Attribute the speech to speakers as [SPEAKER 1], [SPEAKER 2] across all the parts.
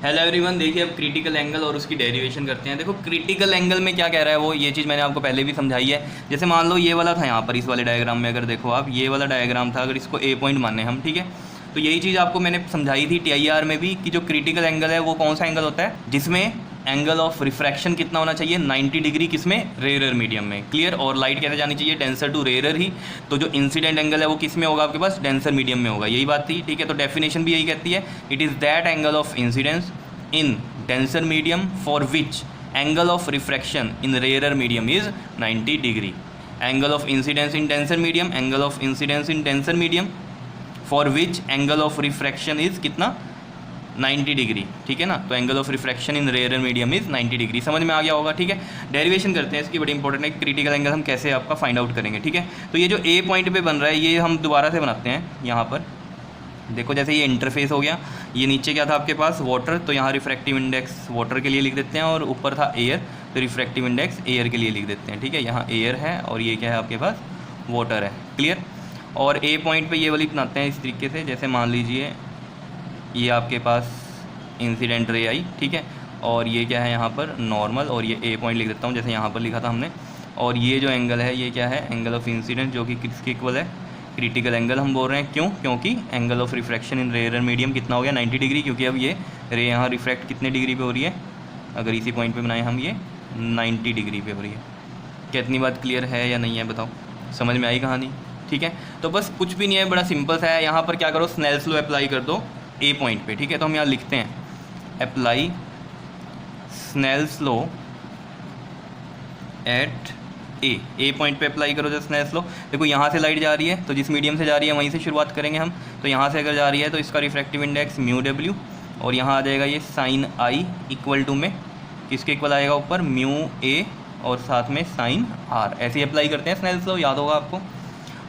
[SPEAKER 1] Hello everyone, देखिए अब critical angle और उसकी डेरिवेशन करते हैं। देखो क्रिटिकल एंगल में क्या कह रहा है वो, ये चीज़ मैंने आपको पहले भी समझाई है। जैसे मान लो ये वाला था यहाँ पर, इस वाले डायग्राम में अगर देखो आप, ये वाला डायग्राम था, अगर इसको ए पॉइंट माने हम, ठीक है, तो यही चीज़ आपको मैंने समझाई थी TIR में भी कि जो क्रिटिकल एंगल है वो कौन सा एंगल होता है जिसमें एंगल ऑफ रिफ्रैक्शन कितना होना चाहिए, 90 डिग्री, किसमें, रेयरर मीडियम में। क्लियर। और लाइट कैसे जानी चाहिए, डेंसर टू रेयरर ही। तो जो इंसिडेंट एंगल है वो किस में होगा आपके पास, डेंसर मीडियम में होगा। यही बात थी, ठीक है। तो डेफिनेशन भी यही कहती है, it is that angle of incidence in denser medium for which angle of refraction in rarer medium is 90 degree. Angle of incidence in denser medium, angle of incidence in denser medium for which angle of refraction is कितना, 90 degree, ठीक है ना। तो angle of refraction in rare medium is 90 degree. समझ में आ गया होगा, ठीक है। डेरिवेशन करते हैं इसकी, बड़ी इंपॉर्टेंट है। क्रिटिकल एंगल हम कैसे आपका फाइंड आउट करेंगे, ठीक है। तो ये जो ए पॉइंट पे बन रहा है ये हम दोबारा से बनाते हैं। यहाँ पर देखो, जैसे ये इंटरफेस हो गया, ये नीचे क्या था आपके पास, वाटर, तो यहाँ रिफ्रैक्टिव इंडेक्स वाटर के लिए लिख देते हैं, और ऊपर था एयर, तो रिफ्रैक्टिव इंडेक्स एयर के लिए लिख देते हैं, ठीक है। यहाँ एयर है और ये क्या है आपके पास, वाटर है। क्लियर। और ए पॉइंट पे ये वाली बनाते हैं इस तरीके से, जैसे मान लीजिए ये आपके पास इंसिडेंट रे आई, ठीक है, और ये क्या है यहाँ पर नॉर्मल, और ये ए पॉइंट लिख देता हूँ जैसे यहाँ पर लिखा था हमने। और ये जो एंगल है ये क्या है, एंगल ऑफ इंसिडेंट, जो कि किसके इक्वल है, क्रिटिकल एंगल हम बोल रहे हैं। क्यों, क्योंकि angle of refraction in rare medium कितना हो गया, 90 डिग्री, क्योंकि अब ये रे यहाँ रिफ्रैक्ट कितने डिग्री पे हो रही है, अगर इसी पॉइंट पे बनाए हम, ये 90 डिग्री पे हो रही है। कितनी बात क्लियर है या नहीं है, बताओ, समझ में आई कहानी, ठीक है। तो बस कुछ भी नहीं है, बड़ा सिंपल सा है। यहाँ पर क्या करो, स्नेल्स लॉ अप्लाई कर दो ए पॉइंट पे, ठीक है। तो हम यहाँ लिखते हैं apply Snell's law at a point पे अप्लाई करो जस्ट स्नेल्स लॉ। देखो यहाँ से लाइट जा रही है, तो जिस मीडियम से जा रही है वहीं से शुरुआत करेंगे हम। तो यहाँ से अगर जा रही है तो इसका रिफ्रैक्टिव इंडेक्स म्यू डब्ल्यू, और यहाँ आ जाएगा ये साइन आई इक्वल टू में किसके इक्वल आएगा ऊपर, म्यू ए, और साथ में साइन आर। ऐसे ही अप्लाई करते हैं स्नेल्स लॉ, याद होगा आपको।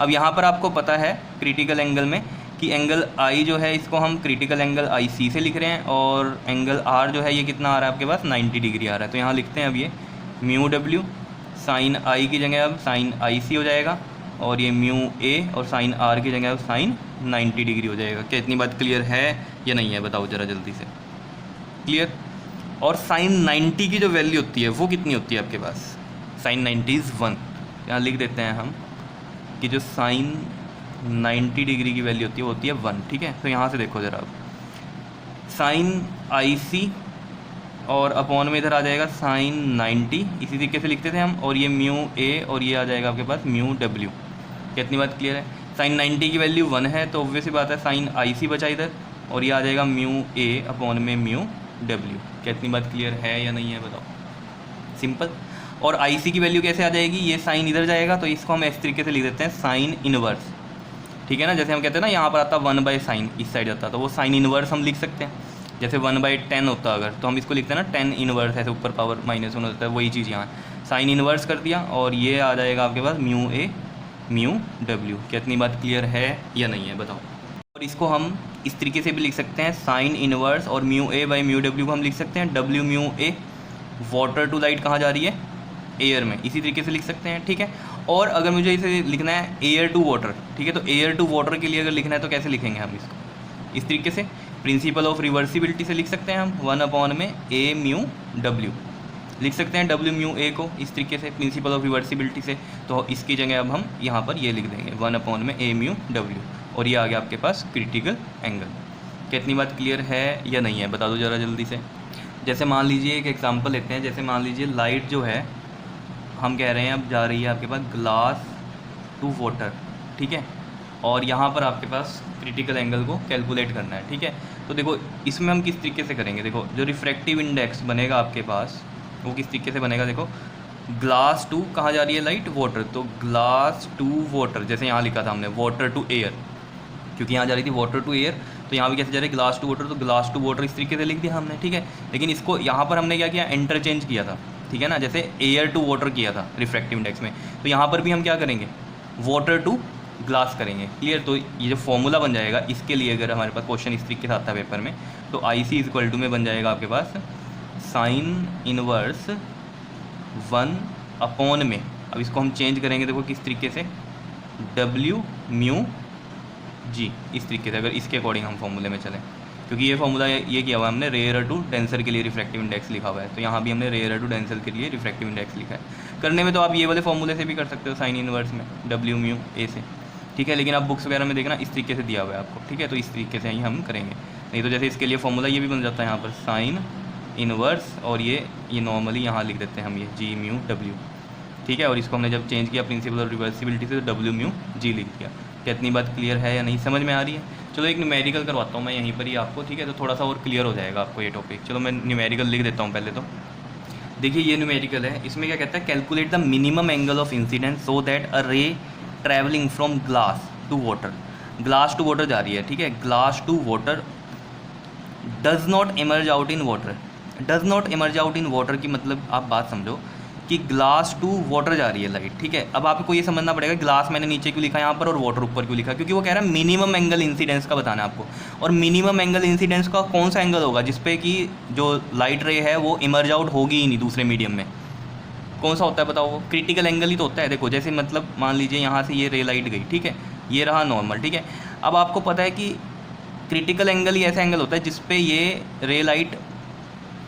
[SPEAKER 1] अब यहाँ पर आपको पता है क्रिटिकल एंगल में कि एंगल आई जो है इसको हम क्रिटिकल एंगल आई सी से लिख रहे हैं, और एंगल आर जो है ये कितना आ रहा है आपके पास, 90 डिग्री आ रहा है। तो यहाँ लिखते हैं अब ये म्यू डब्ल्यू, साइन आई की जगह अब साइन आई सी हो जाएगा, और ये म्यू ए, और साइन आर की जगह अब साइन 90 डिग्री हो जाएगा। क्या इतनी बात क्लियर है या नहीं है, बताओ ज़रा जल्दी से। क्लियर। और साइन 90 की जो वैल्यू होती है वो कितनी होती है आपके पास, साइन 90 इज़ 1। यहाँ लिख देते हैं हम कि जो साइन 90 डिग्री की वैल्यू होती है वो होती है 1, ठीक है। तो यहाँ से देखो ज़रा, अब साइन आई सी और अपॉन में इधर आ जाएगा साइन 90, इसी तरीके से लिखते थे हम, और ये म्यू ए, और ये आ जाएगा आपके पास म्यू डब्ल्यू। कितनी बात क्लियर है। साइन 90 की वैल्यू 1 है, तो ऑब्वियस सी बात है साइन आई सी बचा इधर, और ये आ जाएगा म्यू ए अपॉन में म्यू डब्ल्यू। कितनी बात क्लियर है या नहीं है, बताओ। सिंपल। और आई सी की वैल्यू कैसे आ जाएगी, ये साइन इधर जाएगा, तो इसको हम इस तरीके से लिख देते हैं साइन इनवर्स, ठीक है ना। जैसे हम कहते हैं ना, यहाँ पर आता 1/sin, इस साइड आता, तो वो साइन इनवर्स हम लिख सकते हैं। जैसे 1/10 होता अगर, तो हम इसको लिखते हैं ना 10 इनवर्स, ऐसे ऊपर पावर -1 होता है, वही चीज़ यहाँ साइन इनवर्स कर दिया, और ये आ जाएगा आपके पास म्यू ए म्यू डब्ल्यू। कितनी बात क्लियर है या नहीं है, बताओ। और इसको हम इस तरीके से भी लिख सकते हैं, साइन इनवर्स और mu A by mu W को हम लिख सकते हैं W mu A. Water to light कहाँ जा रही है, एयर में, इसी तरीके से लिख सकते हैं, ठीक है। और अगर मुझे इसे लिखना है एयर टू वाटर, ठीक है, तो एयर टू वाटर के लिए अगर लिखना है तो कैसे लिखेंगे हम इसको, इस तरीके से प्रिंसिपल ऑफ रिवर्सिबिलिटी से लिख सकते हैं हम, 1 अपॉन में ए म्यू डब्ल्यू लिख सकते हैं, डब्ल्यू म्यू ए को इस तरीके से प्रिंसिपल ऑफ रिवर्सिबिलिटी से। तो इसकी जगह अब हम यहाँ पर ये लिख देंगे 1 अपॉन में ए म्यू डब्ल्यू, और ये आ गया आपके पास क्रिटिकल एंगल। कितनी बात क्लियर है या नहीं है, बता दो ज़रा जल्दी से। जैसे मान लीजिए एक एग्जांपल लेते हैं, जैसे मान लीजिए लाइट जो है हम कह रहे हैं अब जा रही है आपके पास ग्लास टू वाटर, ठीक है, और यहाँ पर आपके पास क्रिटिकल एंगल को कैलकुलेट करना है, ठीक है। तो देखो इसमें हम किस तरीके से करेंगे, देखो जो रिफ्रैक्टिव इंडेक्स बनेगा आपके पास वो किस तरीके से बनेगा, देखो ग्लास टू कहाँ जा रही है लाइट, वाटर, तो ग्लास टू वाटर, जैसे यहाँ लिखा था हमने वाटर टू एयर, क्योंकि यहाँ जा रही थी वाटर टू एयर, तो यहाँ भी कैसे जा रही है ग्लास टू वाटर, तो ग्लास टू वाटर इस तरीके से लिख दिया हमने, ठीक है। लेकिन इसको यहाँ पर हमने क्या किया, इंटरचेंज किया था, ठीक है ना, जैसे एयर टू वाटर किया था रिफ्रैक्टिव इंडेक्स में, तो यहाँ पर भी हम क्या करेंगे, वाटर टू ग्लास करेंगे। क्लियर। तो ये जो फॉर्मूला बन जाएगा इसके लिए, अगर हमारे पास क्वेश्चन इस तरीके से आता है पेपर में, तो आई सी इक्वल टू में बन जाएगा आपके पास साइन इनवर्स 1 अपॉन में, अब इसको हम चेंज करेंगे, देखो किस तरीके से, डब्ल्यू म्यू जी, इस तरीके से, अगर इसके अकॉर्डिंग हम फॉर्मूले में चलें, क्योंकि ये फॉर्मूला ये किया हुआ है हमने रेयर टू डेंसर के लिए रिफ्रैक्टिव इंडेक्स लिखा हुआ है, तो यहाँ भी हमने रेयर टू डेंसर के लिए रिफ्रैक्टिव इंडेक्स लिखा है। करने में तो आप ये वाले फॉर्मूले से भी कर सकते हो, साइन इनवर्स में डब्ल्यू म्यू ए से, ठीक है, लेकिन आप बुक्स वगैरह में देखना इस तरीके से दिया हुआ है आपको, ठीक है, तो इस तरीके से ही हम करेंगे। नहीं तो जैसे इसके लिए फॉर्मूला ये भी बन जाता है यहाँ पर साइन इनवर्स, और ये नॉर्मली यहाँ लिख देते हैं हम ये जी म्यू डब्ल्यू, ठीक है, और इसको हमने जब चेंज किया प्रिंसिपल ऑफ रिवर्सिबिलिटी से तो डब्ल्यू म्यू जी लिख दिया। क्या इतनी बात क्लियर है या नहीं, समझ में आ रही है? चलो एक न्यूमेरिकल करवाता हूँ मैं यहीं पर ही आपको, ठीक है, तो थोड़ा सा और क्लियर हो जाएगा आपको ये टॉपिक। चलो मैं न्यूमेरिकल लिख देता हूँ पहले तो। देखिए ये न्यूमेरिकल है, इसमें क्या कहता है, calculate the minimum angle of incidence so that a ray travelling from glass to water, glass to water जा रही है, ठीक है, glass to water does not emerge out in water. Does not emerge out in water की मतलब आप बात समझो कि ग्लास टू वाटर जा रही है लाइट, ठीक है। अब आपको ये समझना पड़ेगा ग्लास मैंने नीचे क्यों लिखा यहाँ पर और वाटर ऊपर क्यों लिखा, क्योंकि वो कह रहा है मिनिमम एंगल इंसिडेंस का बताना है आपको, और मिनिमम एंगल इंसिडेंस का कौन सा एंगल होगा जिसपे कि जो लाइट रे है वो इमर्ज आउट होगी ही नहीं दूसरे मीडियम में। कौन सा होता है बताओ? क्रिटिकल एंगल ही तो होता है। देखो जैसे मतलब मान लीजिए यहाँ से ये रे लाइट गई, ठीक है, ये रहा नॉर्मल, ठीक है। अब आपको पता है कि क्रिटिकल एंगल ही ऐसा एंगल होता है जिसपे ये रे लाइट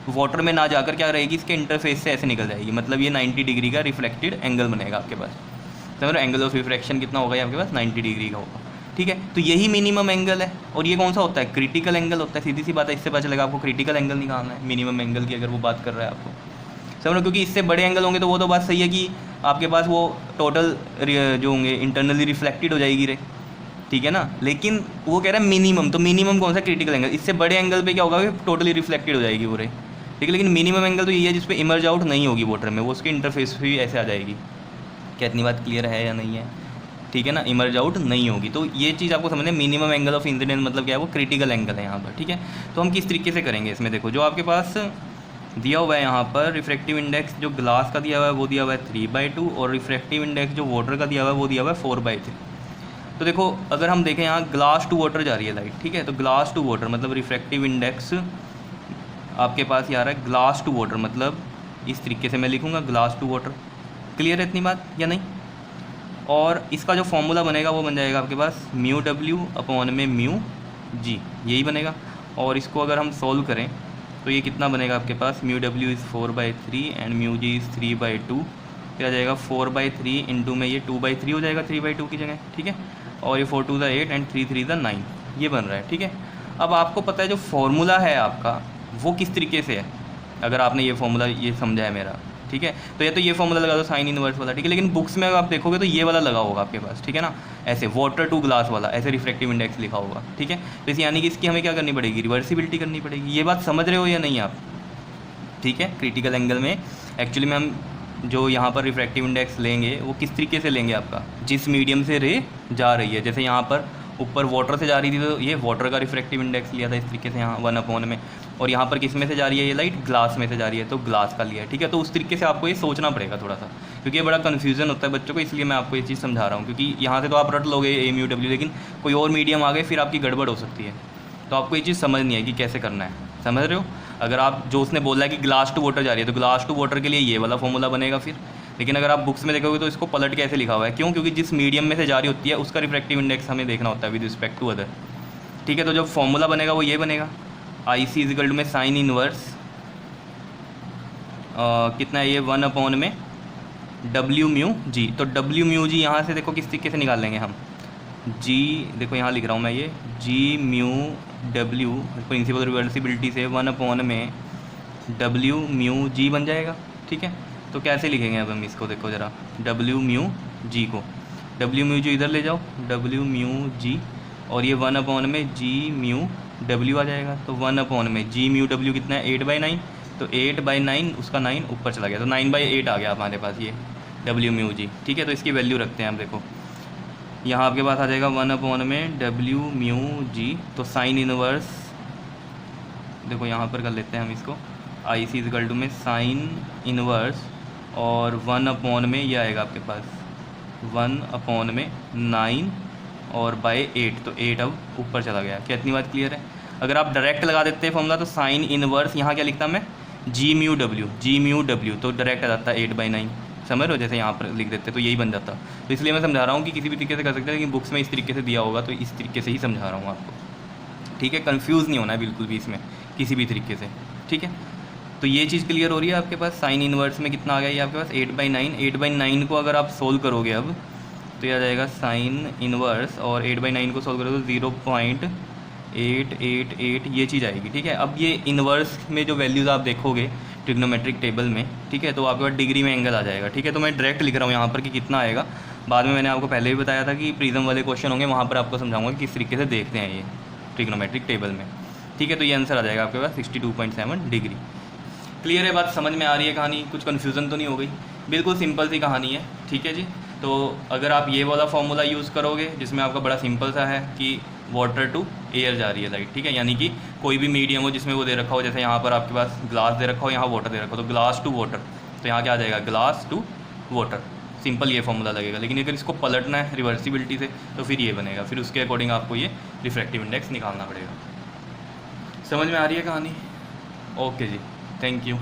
[SPEAKER 1] वाटर में ना जाकर क्या रहेगी, इसके इंटरफेस से ऐसे निकल जाएगी, मतलब ये 90 डिग्री का रिफ्लेक्टेड एंगल बनेगा आपके पास। समझ रहे हो? एंगल ऑफ रिफ्रैक्शन कितना होगा ये आपके पास 90 डिग्री का होगा, ठीक है। तो यही मिनिमम एंगल है, और ये कौन सा होता है? क्रिटिकल एंगल होता है। सीधी सी बात है, इससे पता चलेगा आपको क्रिटिकल एंगल निकालना है मिनिमम एंगल की, अगर वो बात कर रहा है आपको। समझ रहे हो? क्योंकि इससे बड़े एंगल होंगे तो वो तो बात सही है कि आपके पास वो टोटल जो होंगे इंटरनली रिफ्लेक्टेड हो जाएगी रे, ठीक है ना। लेकिन वो कह रहा है मिनिमम, तो मिनिमम कौन सा? Critical angle. इससे बड़े एंगल पे क्या होगा कि टोटली रिफ्लेक्टेड हो जाएगी वो रे, ठीक है। लेकिन मिनिमम एंगल तो ये है जिसपे इमर्ज आउट नहीं होगी वाटर में, वो उसके इंटरफेस पे भी ऐसे आ जाएगी। क्या इतनी बात क्लियर है या नहीं है? ठीक है ना, इमर्ज आउट नहीं होगी। तो ये चीज़ आपको समझना है, मिनिमम एंगल ऑफ इंसिडेंस मतलब क्या है, वो क्रिटिकल एंगल है यहाँ पर, ठीक है। तो हम किस तरीके से करेंगे इसमें, देखो जो आपके पास दिया हुआ है यहाँ पर रिफ्रैक्टिव इंडेक्स जो ग्लास का दिया हुआ है वो दिया हुआ है 3/2, और रिफ्रैक्टिव इंडेक्स जो वाटर का दिया हुआ है वो दिया हुआ है 4/3। तो देखो अगर हम देखें यहाँ ग्लास टू वाटर जा रही है लाइट, ठीक है, तो ग्लास टू वाटर मतलब रिफ्रैक्टिव इंडेक्स आपके पास ये आ रहा है ग्लास टू वाटर, मतलब इस तरीके से मैं लिखूँगा ग्लास टू वाटर। क्लियर है इतनी बात या नहीं? और इसका जो फॉर्मूला बनेगा वो बन जाएगा आपके पास म्यू डब्ल्यू अपॉन में म्यू जी, यही बनेगा। और इसको अगर हम सॉल्व करें तो ये कितना बनेगा आपके पास, mu W is 4/3 and mu G is 3/2, क्या जाएगा 4/3 इंटू में ये 2/3 हो जाएगा 3/2 की जगह, ठीक है। और ये 4 2 8 एंड 3 3 9, ये बन रहा है, ठीक है। अब आपको पता है जो फॉर्मूला है आपका वो किस तरीके से है, अगर आपने ये फॉर्मूला ये समझा है मेरा, ठीक है, तो या तो ये फॉर्मूला लगा दो साइन इनवर्स वाला, ठीक है। लेकिन बुक्स में अगर आप देखोगे तो ये वाला लगा होगा आपके पास, ठीक है ना, ऐसे वाटर टू ग्लास वाला, ऐसे रिफ्रैक्टिव इंडेक्स लिखा होगा, ठीक है। तो इस यानी कि इसकी हमें क्या करनी पड़ेगी, रिवर्सिबिलिटी करनी पड़ेगी। ये बात समझ रहे हो या नहीं आप? ठीक है, क्रिटिकल एंगल में एक्चुअली में हम जो यहाँ पर रिफ्रैक्टिव इंडेक्स लेंगे वो किस तरीके से लेंगे, आपका जिस मीडियम से रे जा रही है, जैसे यहाँ पर ऊपर वाटर से जा रही थी तो ये वाटर का रिफ्रैक्टिव इंडेक्स लिया था इस तरीके से यहाँ 1/, में, और यहाँ पर किस में से जा रही है ये लाइट, ग्लास में से जा रही है तो ग्लास का लिया है, ठीक है। तो उस तरीके से आपको ये सोचना पड़ेगा थोड़ा सा, क्योंकि ये बड़ा कन्फ्यूजन होता है बच्चों को, इसलिए मैं आपको ये चीज़ समझा रहा हूँ। क्योंकि यहाँ से तो आप रट लोगे ए म्यू डब्ल्यू, लेकिन कोई और मीडियम आ गए फिर आपकी गड़बड़ हो सकती है, तो आपको ये चीज़ समझनी है कि कैसे करना है, समझ रहे हो। अगर आप जो उसने बोला है कि ग्लास टू वाटर जा रही है तो ग्लास टू वाटर के लिए ये वाला फॉर्मूला बनेगा फिर। लेकिन अगर आप बुक्स में देखोगे तो इसको पलट के ऐसे लिखा हुआ है, क्यों? क्योंकि जिस मीडियम में से जारी होती है उसका रिफ्रैक्टिव इंडेक्स हमें देखना होता है विद रिस्पेक्ट टू अदर, ठीक है। तो जो फॉर्मूला बनेगा वो ये बनेगा, आई सी इजिकल टू में साइन इनवर्स कितना है ये 1/, में डब्ल्यू म्यू जी। तो डब्ल्यू म्यू जी यहाँ से देखो किस तरीके से निकाल लेंगे हम, जी देखो यहाँ लिख रहा हूँ मैं ये G mu W principal reversibility से 1/, में डब्ल्यू म्यू जी बन जाएगा, ठीक है। तो कैसे लिखेंगे अब हम इसको, देखो ज़रा डब्ल्यू म्यू जी को, डब्ल्यू म्यू जी इधर ले जाओ, डब्ल्यू म्यू जी, और ये 1/, में जी म्यू डब्ल्यू आ जाएगा। तो 1/, में जी म्यू डब्ल्यू कितना है 8/9, तो 8/9 उसका 9 ऊपर चला गया तो 9/8 आ गया हमारे पास ये डब्ल्यू म्यू जी, ठीक है। तो इसकी वैल्यू रखते हैं हम, देखो यहाँ आपके पास आ जाएगा 1/, में डब्ल्यू म्यू जी, तो साइन इनवर्स देखो यहाँ पर कर लेते हैं हम इसको, आई सी इजिकल टू में साइन इनवर्स और 1/, में ये आएगा आपके पास 1/, में 9 और बाय 8, तो 8 अब ऊपर चला गया। क्या इतनी बात क्लियर है? अगर आप डायरेक्ट लगा देते हैं फॉर्मूला तो साइन इनवर्स यहाँ क्या लिखता मैं, जी म्यू डब्ल्यू, तो डायरेक्ट आ जाता है 8/9, समझ लो, जैसे यहाँ पर लिख देते तो यही बन जाता। तो इसलिए मैं समझा रहा हूँ कि किसी भी तरीके से कर सकते हैं, लेकिन बुक्स में इस तरीके से दिया होगा तो इस तरीके से ही समझा रहा हूँ आपको, ठीक है, कंफ्यूज नहीं होना है बिल्कुल भी इसमें किसी भी तरीके से, ठीक है। तो ये चीज़ क्लियर हो रही है आपके पास। साइन इनवर्स में कितना आ गया ये आपके पास 8/9। 8/9 को अगर आप सोल्व करोगे अब तो ये आ जाएगा साइन इनवर्स, और 8/9 को सोल्व करोगे तो 0.888 ये चीज़ आएगी, ठीक है। अब ये इनवर्स में जो वैल्यूज़ आप देखोगे ट्रिग्नोमेट्रिक टेबल में, ठीक है, तो आपके पास डिग्री में एंगल आ जाएगा, ठीक है। तो मैं डायरेक्ट लिख रहा हूँ यहाँ पर कि कितना आएगा। बाद में मैंने आपको पहले भी बताया था कि प्रिज्म वाले क्वेश्चन होंगे, वहाँ पर आपको समझाऊंगा कि किस तरीके से देखते हैं ये ट्रिग्नोमेट्रिक टेबल में, ठीक है। तो ये आंसर आ जाएगा आपके पास 62.7 डिग्री। क्लियर है बात, समझ में आ रही है कहानी, कुछ कन्फ्यूज़न तो नहीं हो गई? बिल्कुल सिंपल सी कहानी है, ठीक है जी। तो अगर आप ये वाला फॉर्मूला यूज़ करोगे जिसमें आपका बड़ा सिंपल सा है कि वाटर टू एयर जा रही है लाइट, ठीक है, यानी कि कोई भी मीडियम हो जिसमें वो दे रखा हो, जैसे यहाँ पर आपके पास ग्लास दे रखा हो, यहाँ वाटर दे रखा हो, तो ग्लास टू वाटर, तो यहाँ क्या आ जाएगा ग्लास टू वाटर, सिंपल ये फॉर्मूला लगेगा। लेकिन अगर इसको पलटना है रिवर्सिबिलिटी से तो फिर ये बनेगा, फिर उसके अकॉर्डिंग आपको ये रिफ्रैक्टिव इंडेक्स निकालना पड़ेगा। समझ में आ रही है कहानी? ओके जी, थैंक यू।